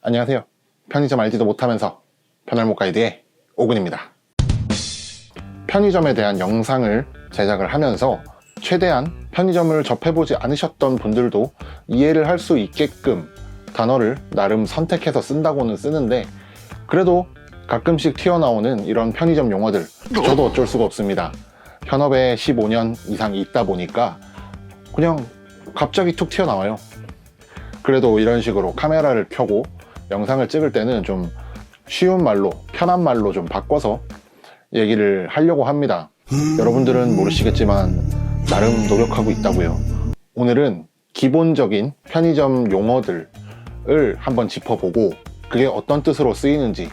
안녕하세요. 편의점 알지도 못하면서 편할못 가이드의 오근입니다. 편의점에 대한 영상을 제작을 하면서 최대한 편의점을 접해보지 않으셨던 분들도 이해를 할 수 있게끔 단어를 나름 선택해서 쓴다고는 쓰는데, 그래도 가끔씩 튀어나오는 이런 편의점 용어들, 저도 어쩔 수가 없습니다. 현업에 15년 이상 있다 보니까 그냥 갑자기 툭 튀어나와요. 그래도 이런 식으로 카메라를 켜고 영상을 찍을 때는 좀 쉬운 말로, 편한 말로 좀 바꿔서 얘기를 하려고 합니다. 여러분들은 모르시겠지만 나름 노력하고 있다고요. 오늘은 기본적인 편의점 용어들을 한번 짚어보고 그게 어떤 뜻으로 쓰이는지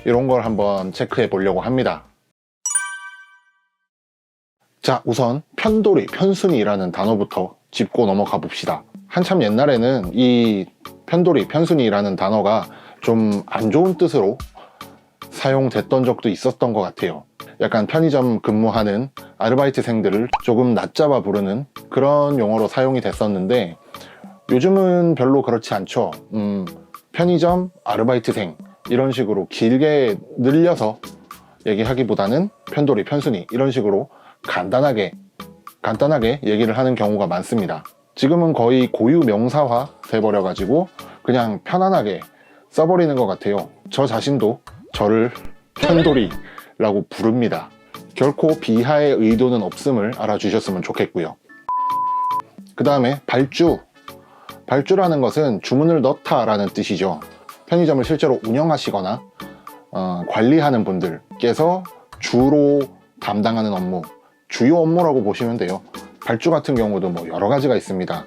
이런 걸 한번 체크해 보려고 합니다. 자, 우선 편돌이, 편순이라는 단어부터 짚고 넘어가 봅시다. 한참 옛날에는 이 편돌이, 편순이라는 단어가 좀 안 좋은 뜻으로 사용됐던 적도 있었던 것 같아요. 약간 편의점 근무하는 아르바이트생들을 조금 낮잡아 부르는 그런 용어로 사용이 됐었는데, 요즘은 별로 그렇지 않죠. 편의점 아르바이트생 이런 식으로 길게 늘려서 얘기하기보다는 편돌이, 편순이 이런 식으로 간단하게 얘기를 하는 경우가 많습니다. 지금은 거의 고유 명사화 돼버려 가지고 그냥 편안하게 써버리는 것 같아요. 저 자신도 저를 편돌이라고 부릅니다. 결코 비하의 의도는 없음을 알아주셨으면 좋겠고요. 그 다음에 발주라는 것은 주문을 넣다 라는 뜻이죠. 편의점을 실제로 운영하시거나 관리하는 분들께서 주로 담당하는 업무, 주요 업무라고 보시면 돼요. 발주 같은 경우도 뭐 여러 가지가 있습니다.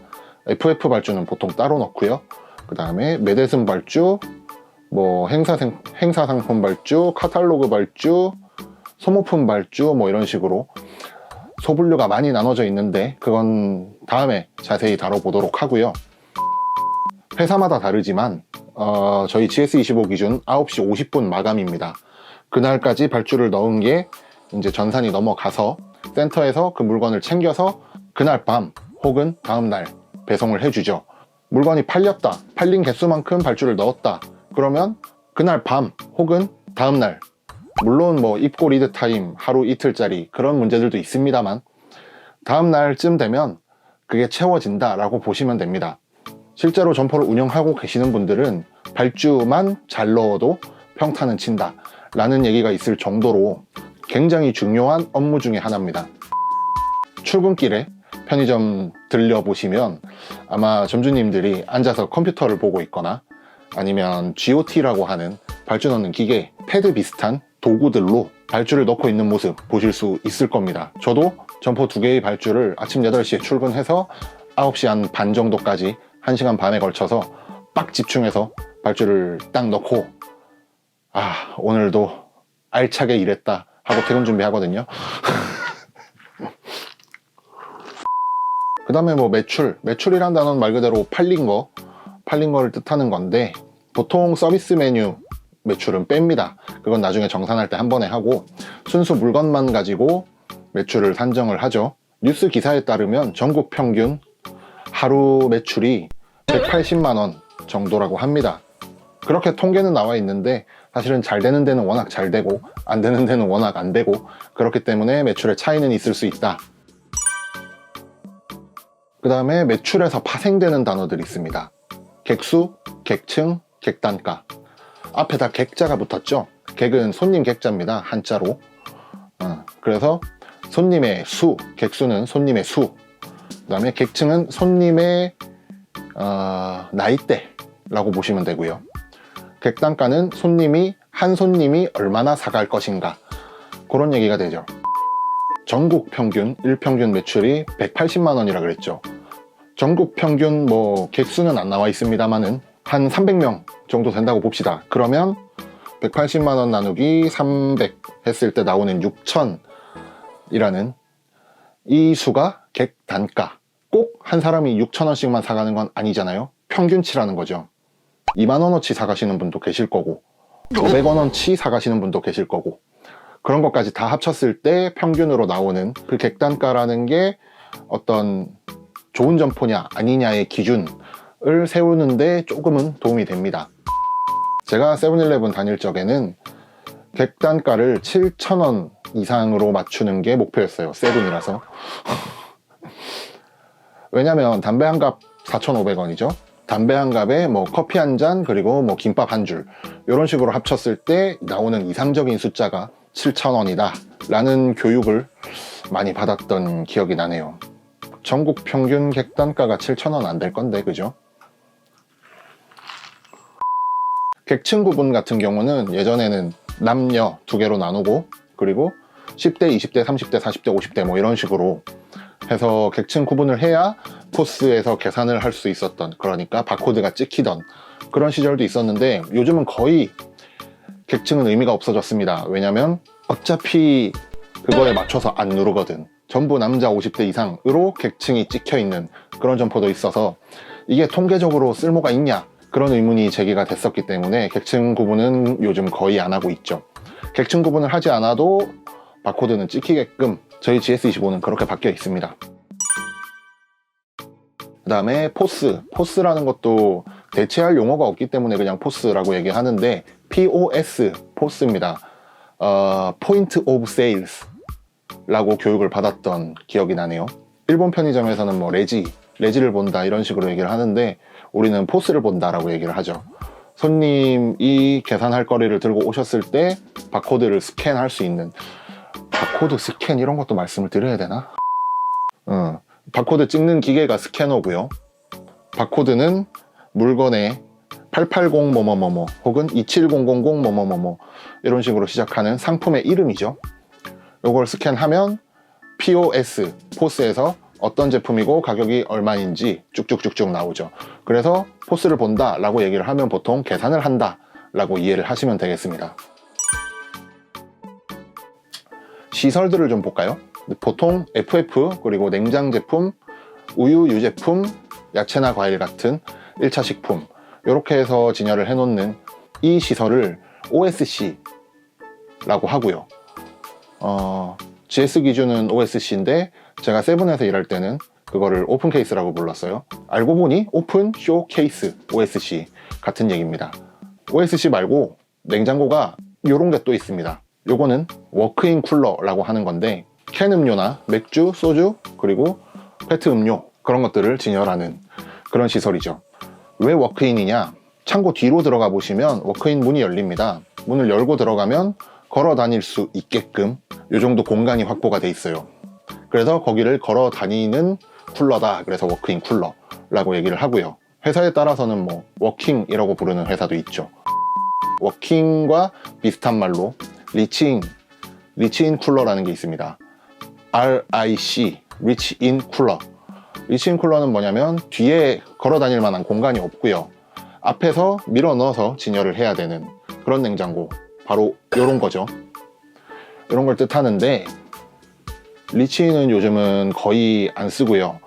FF 발주는 보통 따로 넣고요. 그 다음에 매대승 발주, 뭐 행사 상품 발주, 카탈로그 발주, 소모품 발주, 뭐 이런 식으로 소분류가 많이 나눠져 있는데 그건 다음에 자세히 다뤄보도록 하고요. 회사마다 다르지만 저희 GS25 기준 9시 50분 마감입니다. 그날까지 발주를 넣은 게 이제 전산이 넘어가서 센터에서 그 물건을 챙겨서 그날 밤 혹은 다음날 배송을 해주죠. 물건이 팔린 개수만큼 발주를 넣었다 그러면 그날 밤 혹은 다음날, 물론 뭐 입고 리드 타임 하루 이틀짜리 그런 문제들도 있습니다만 다음날쯤 되면 그게 채워진다 라고 보시면 됩니다. 실제로 점포를 운영하고 계시는 분들은 발주만 잘 넣어도 평타는 친다 라는 얘기가 있을 정도로 굉장히 중요한 업무 중에 하나입니다. 출근길에 편의점 들려보시면 아마 점주님들이 앉아서 컴퓨터를 보고 있거나 아니면 GOT라고 하는 발주 넣는 기계, 패드 비슷한 도구들로 발주를 넣고 있는 모습 보실 수 있을 겁니다. 저도 점포 2개의 발주를 아침 8시에 출근해서 9시 한 반 정도까지 1시간 반에 걸쳐서 빡 집중해서 발주를 딱 넣고 오늘도 알차게 일했다 하고 퇴근 준비하거든요. 그 다음에 뭐 매출이란 단어는 말 그대로 팔린 거를 뜻하는 건데, 보통 서비스 메뉴 매출은 뺍니다. 그건 나중에 정산할 때 한 번에 하고 순수 물건만 가지고 매출을 산정을 하죠. 뉴스 기사에 따르면 전국 평균 하루 매출이 180만 원 정도라고 합니다. 그렇게 통계는 나와 있는데 사실은 잘 되는 데는 워낙 잘 되고 안 되는 데는 워낙 안 되고 그렇기 때문에 매출의 차이는 있을 수 있다. 그 다음에 매출에서 파생되는 단어들이 있습니다. 객수, 객층, 객단가. 앞에 다 객자가 붙었죠. 객은 손님 객자입니다. 한자로. 그래서 손님의 수, 객수는 손님의 수. 그 다음에 객층은 손님의 나이대라고 보시면 되고요. 객단가는 한 손님이 얼마나 사갈 것인가, 그런 얘기가 되죠. 전국 평균, 일평균 매출이 180만 원이라 그랬죠. 전국 평균 뭐 객수는 안 나와 있습니다만은 한 300명 정도 된다고 봅시다. 그러면 180만 원 나누기 300 했을 때 나오는 6,000이라는 이 수가 객단가. 꼭 한 사람이 6,000원씩만 사가는 건 아니잖아요. 평균치라는 거죠. 2만 원어치 사가시는 분도 계실 거고 500원어치 사가시는 분도 계실 거고, 그런 것까지 다 합쳤을 때 평균으로 나오는 그 객단가라는 게 어떤 좋은 점포냐 아니냐의 기준을 세우는데 조금은 도움이 됩니다. 제가 세븐일레븐 다닐 적에는 객단가를 7,000원 이상으로 맞추는 게 목표였어요. 세븐이라서. 왜냐면 담배 한 갑 4,500원이죠. 담배 한 갑에 뭐 커피 한 잔 그리고 뭐 김밥 한 줄 이런 식으로 합쳤을 때 나오는 이상적인 숫자가 7,000원이다 라는 교육을 많이 받았던 기억이 나네요. 전국 평균 객단가가 7,000원 안 될 건데, 그죠? 객층 구분 같은 경우는 예전에는 남녀 두 개로 나누고 그리고 10대, 20대, 30대, 40대, 50대 뭐 이런 식으로 해서 객층 구분을 해야 포스에서 계산을 할 수 있었던, 그러니까 바코드가 찍히던 그런 시절도 있었는데 요즘은 거의 객층은 의미가 없어졌습니다. 왜냐면 어차피 그거에 맞춰서 안 누르거든. 전부 남자 50대 이상으로 객층이 찍혀 있는 그런 점포도 있어서 이게 통계적으로 쓸모가 있냐 그런 의문이 제기가 됐었기 때문에 객층 구분은 요즘 거의 안 하고 있죠. 객층 구분을 하지 않아도 바코드는 찍히게끔 저희 GS25는 그렇게 바뀌어 있습니다. 그 다음에 포스라는 것도 대체할 용어가 없기 때문에 그냥 포스라고 얘기하는데 POS, 포스입니다. 포인트 오브 세일스 라고 교육을 받았던 기억이 나네요. 일본 편의점에서는 뭐 레지를 본다 이런 식으로 얘기를 하는데 우리는 포스를 본다 라고 얘기를 하죠. 손님이 계산할 거리를 들고 오셨을 때 바코드를 스캔할 수 있는, 바코드 스캔 이런 것도 말씀을 드려야 되나? 바코드 찍는 기계가 스캐너고요. 바코드는 물건에 880 뭐뭐뭐뭐 혹은 27000 뭐뭐뭐뭐 이런 식으로 시작하는 상품의 이름이죠. 요걸 스캔하면 POS, 포스에서 어떤 제품이고 가격이 얼마인지 쭉쭉쭉쭉 나오죠. 그래서 포스를 본다 라고 얘기를 하면 보통 계산을 한다 라고 이해를 하시면 되겠습니다. 시설들을 좀 볼까요? 보통 FF 그리고 냉장 제품, 우유, 유제품, 야채나 과일 같은 1차 식품 이렇게 해서 진열을 해놓는 이 시설을 OSC 라고 하고요. GS 기준은 OSC인데 제가 세븐에서 일할 때는 그거를 오픈 케이스라고 불렀어요. 알고 보니 오픈 쇼 케이스 OSC 같은 얘기입니다. OSC 말고 냉장고가 요런 게 또 있습니다. 요거는 워크인 쿨러라고 하는 건데 캔 음료나 맥주, 소주 그리고 페트 음료 그런 것들을 진열하는 그런 시설이죠. 왜 워크인이냐? 창고 뒤로 들어가 보시면 워크인 문이 열립니다. 문을 열고 들어가면 걸어 다닐 수 있게끔 이 정도 공간이 확보가 돼 있어요. 그래서 거기를 걸어 다니는 쿨러다. 그래서 워크인 쿨러라고 얘기를 하고요. 회사에 따라서는 뭐 워킹이라고 부르는 회사도 있죠. 워킹과 비슷한 말로 리치인 쿨러라는 게 있습니다. RIC, 리치인 쿨러. 리치인 쿨러는 뭐냐면 뒤에 걸어 다닐 만한 공간이 없고요. 앞에서 밀어 넣어서 진열을 해야 되는 그런 냉장고, 바로 이런 거죠. 이런 걸 뜻하는데 리치인은 요즘은 거의 안 쓰고요.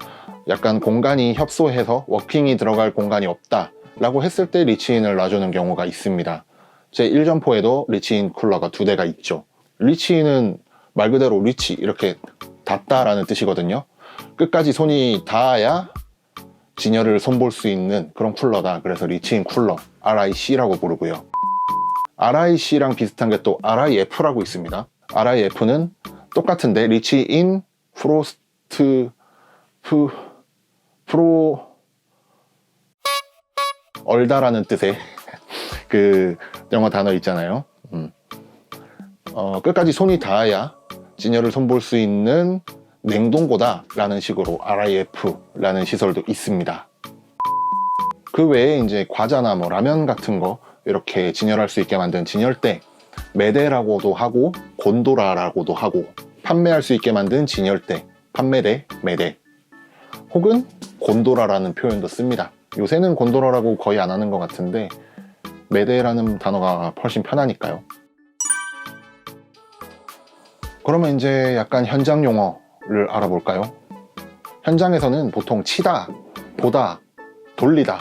약간 공간이 협소해서 워킹이 들어갈 공간이 없다 라고 했을 때 리치인을 놔주는 경우가 있습니다. 제 1점포에도 리치인 쿨러가 2대가 있죠. 리치인은 말 그대로 리치, 이렇게 닿다 라는 뜻이거든요. 끝까지 손이 닿아야 진열을 손볼 수 있는 그런 쿨러다. 그래서 리치인 쿨러, RIC라고 부르고요. RIC랑 비슷한 게 또 RIF라고 있습니다. RIF는 똑같은데 리치인 프로스트 프로 얼다라는 뜻의 그 영어 단어 있잖아요. 끝까지 손이 닿아야 진열을 손볼 수 있는 냉동고다 라는 식으로 RIF라는 시설도 있습니다. 그 외에 이제 과자나 뭐 라면 같은 거 이렇게 진열할 수 있게 만든 진열대, 매대라고도 하고 곤도라라고도 하고, 판매할 수 있게 만든 진열대, 판매대, 매대 혹은 곤도라라는 표현도 씁니다. 요새는 곤도라라고 거의 안 하는 것 같은데 매대라는 단어가 훨씬 편하니까요. 그러면 이제 약간 현장 용어를 알아볼까요? 현장에서는 보통 치다, 보다, 돌리다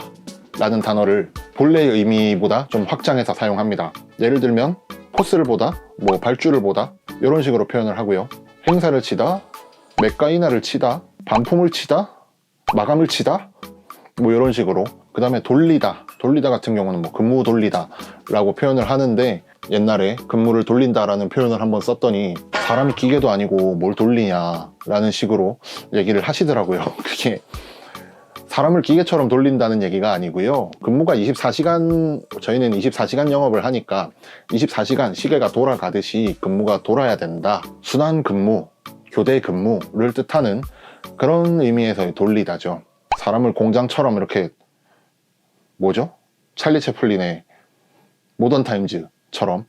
라는 단어를 본래의 의미보다 좀 확장해서 사용합니다. 예를 들면 포스를 보다, 뭐 발주를 보다 이런 식으로 표현을 하고요. 행사를 치다, 맥가이나를 치다, 반품을 치다, 마감을 치다 뭐 이런 식으로 그 다음에 돌리다 같은 경우는 뭐 근무 돌리다 라고 표현을 하는데, 옛날에 근무를 돌린다라는 표현을 한번 썼더니 사람이 기계도 아니고 뭘 돌리냐 라는 식으로 얘기를 하시더라고요. 그게 사람을 기계처럼 돌린다는 얘기가 아니고요. 근무가 24시간, 저희는 24시간 영업을 하니까 24시간 시계가 돌아가듯이 근무가 돌아야 된다. 순환 근무, 교대 근무를 뜻하는 그런 의미에서의 돌리다죠. 사람을 공장처럼 이렇게, 뭐죠? 찰리 채플린의 모던 타임즈처럼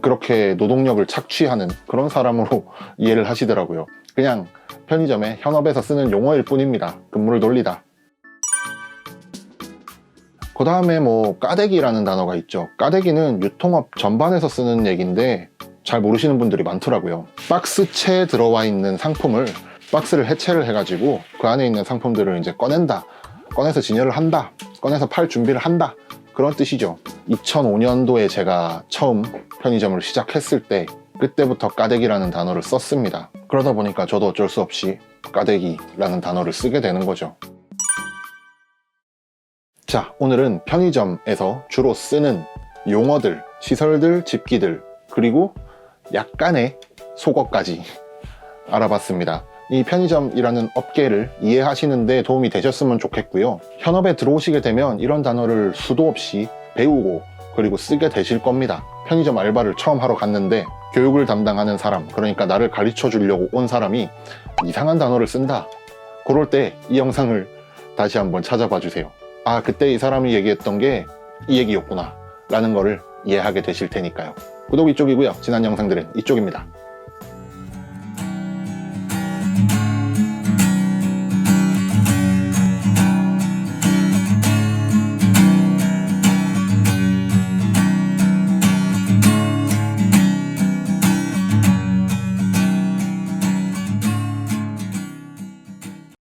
그렇게 노동력을 착취하는 그런 사람으로 이해를 하시더라고요. 그냥 편의점에 현업에서 쓰는 용어일 뿐입니다. 근무를 돌리다. 그 다음에 뭐 까대기라는 단어가 있죠. 까대기는 유통업 전반에서 쓰는 얘기인데 잘 모르시는 분들이 많더라고요. 박스채에 들어와 있는 상품을, 박스를 해체를 해가지고 그 안에 있는 상품들을 이제 꺼낸다, 꺼내서 진열을 한다, 꺼내서 팔 준비를 한다, 그런 뜻이죠. 2005년도에 제가 처음 편의점을 시작했을 때 그때부터 까대기라는 단어를 썼습니다. 그러다 보니까 저도 어쩔 수 없이 까대기라는 단어를 쓰게 되는 거죠. 자, 오늘은 편의점에서 주로 쓰는 용어들, 시설들, 집기들, 그리고 약간의 속어까지 알아봤습니다. 이 편의점이라는 업계를 이해하시는 데 도움이 되셨으면 좋겠고요. 현업에 들어오시게 되면 이런 단어를 수도 없이 배우고 그리고 쓰게 되실 겁니다. 편의점 알바를 처음 하러 갔는데 교육을 담당하는 사람, 그러니까 나를 가르쳐 주려고 온 사람이 이상한 단어를 쓴다. 그럴 때 이 영상을 다시 한번 찾아봐 주세요. 아, 그때 이 사람이 얘기했던 게 이 얘기였구나 라는 거를 이해하게 되실 테니까요. 구독 이쪽이고요. 지난 영상들은 이쪽입니다.